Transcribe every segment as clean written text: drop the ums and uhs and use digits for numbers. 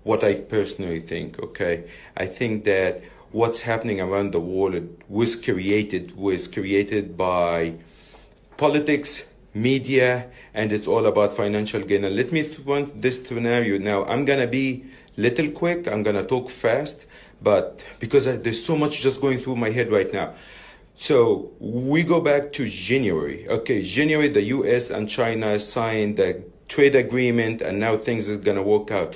what I personally think, okay? I think that what's happening around the world was created by politics, media, and it's all about financial gain. And let me run this scenario now. I'm gonna be little quick. I'm gonna talk fast, but because there's so much just going through my head right now. So we go back to January. Okay, January, the U.S. and China signed the trade agreement, and now things are gonna work out.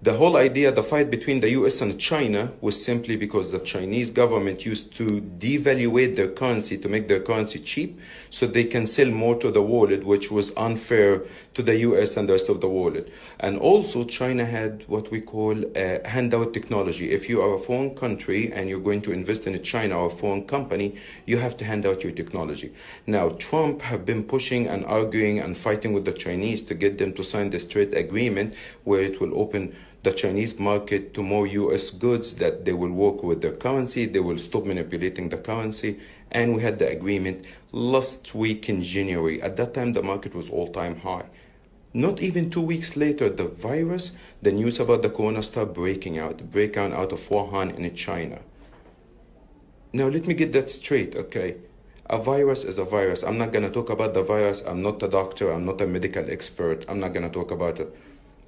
The whole idea, the fight between the US and China was simply because the Chinese government used to devaluate their currency to make their currency cheap so they can sell more to the world, which was unfair to the US and the rest of the world. And also China had what we call handout technology. If you are a foreign country and you're going to invest in China or a foreign company, you have to hand out your technology. Now, Trump have been pushing and arguing and fighting with the Chinese to get them to sign this trade agreement where it will open the Chinese market to more US goods, that they will work with their currency, they will stop manipulating the currency. And we had the agreement last week in January. At that time, the market was all-time high. Not even 2 weeks later, the news about the corona started breaking out of Wuhan in China. Now, let me get that straight, okay? A virus is a virus. I'm not going to talk about the virus. I'm not a doctor. I'm not a medical expert. I'm not going to talk about it.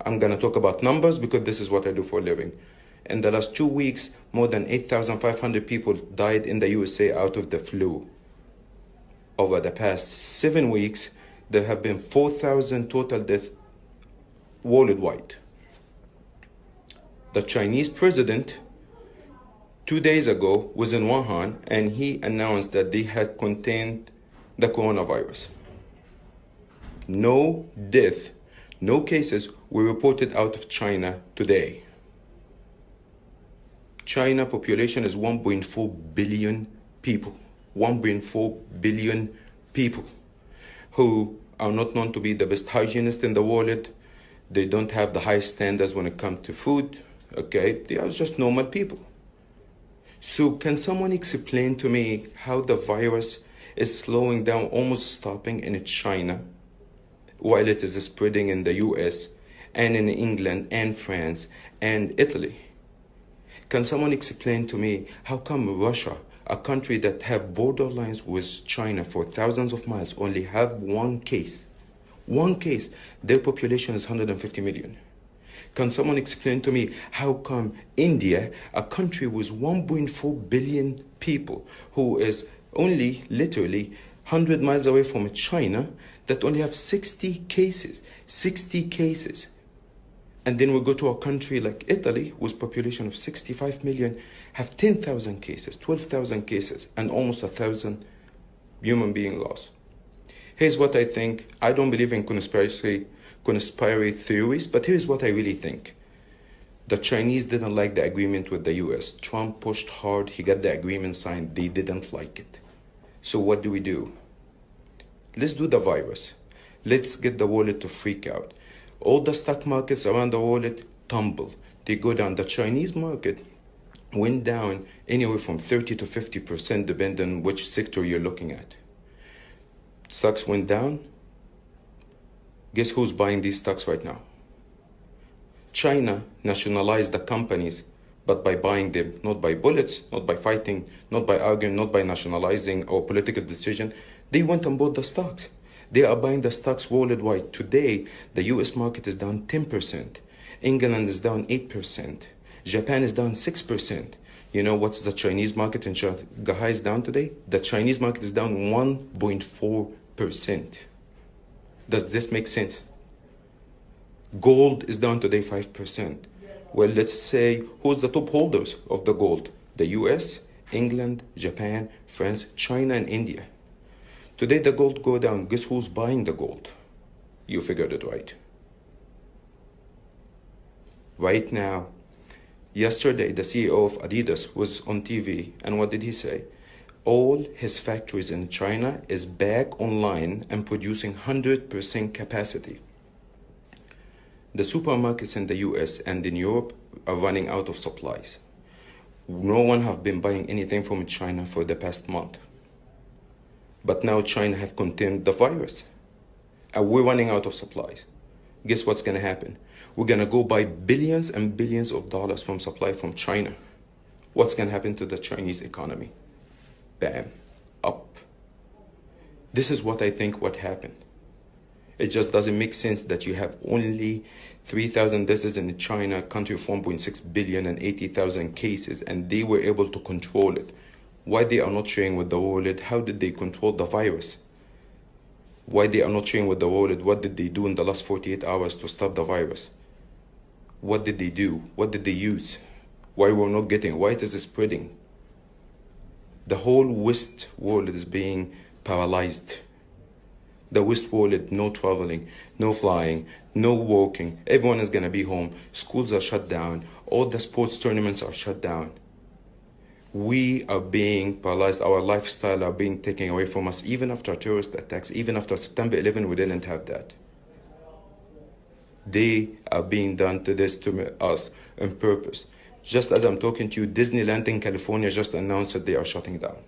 I'm going to talk about numbers because this is what I do for a living. In the last 2 weeks, more than 8,500 people died in the USA out of the flu. Over the past 7 weeks, there have been 4,000 total deaths worldwide. The Chinese president 2 days ago was in Wuhan, and he announced that they had contained the coronavirus. No death, no cases were reported out of China today. China population is 1.4 billion people. 1.4 billion people who are not known to be the best hygienists in the world. They don't have the highest standards when it comes to food. Okay, they are just normal people. So can someone explain to me how the virus is slowing down, almost stopping in China, while it is spreading in the US and in England and France and Italy? Can someone explain to me how come Russia, a country that have borderlines with China for thousands of miles, only have one case? One case. Their population is 150 million. Can someone explain to me how come India, a country with 1.4 billion people, who is only literally 100 miles away from China, that only have 60 cases? 60 cases. And then we go to a country like Italy, with population of 65 million, have 10,000 cases, 12,000 cases, and almost 1,000 human being lost. Here's what I think. I don't believe in conspiracy theories, but here's what I really think. The Chinese didn't like the agreement with the US. Trump pushed hard. He got the agreement signed. They didn't like it. So what do? Let's do the virus. Let's get the world to freak out. All the stock markets around the world tumble. They go down. The Chinese market went down anywhere from 30 to 50%, depending on which sector you're looking at. Stocks went down. Guess who's buying these stocks right now? China nationalized the companies, but by buying them, not by bullets, not by fighting, not by arguing, not by nationalizing or political decision. They went and bought the stocks. They are buying the stocks worldwide. Today, the US market is down 10%. England is down 8%. Japan is down 6%. You know what's the Chinese market in Shanghai is down today? The Chinese market is down 1.4%. Does this make sense? Gold is down today 5%. Well, let's say, who's the top holders of the gold? The US, England, Japan, France, China, and India. Today the gold go down. Guess who's buying the gold? You figured it right. Right now, yesterday the CEO of Adidas was on TV, and what did he say? All his factories in China is back online and producing 100% capacity. The supermarkets in the US and in Europe are running out of supplies. No one have been buying anything from China for the past month. But now China have contained the virus. And we're running out of supplies. guess what's going to happen? We're going to go buy billions and billions of dollars from supply from China. What's going to happen to the Chinese economy? Bam, up. This is what I think what happened. It just doesn't make sense that you have only 3,000 deaths in China, a country of 1.6 billion and 80,000 cases, and they were able to control it. Why they are not sharing with the world? How did they control the virus? Why they are not sharing with the world? What did they do in the last 48 hours to stop the virus? What did they do? What did they use? Why we're not getting? Why it is spreading? The whole West world is being paralyzed. The West world, no traveling, no flying, no walking. Everyone is going to be home. Schools are shut down. All the sports tournaments are shut down. We are being paralyzed. Our lifestyle are being taken away from us. Even after terrorist attacks, even after September 11, we didn't have that. They are being done to this to us on purpose. Just as I'm talking to you, Disneyland in California just announced that they are shutting down.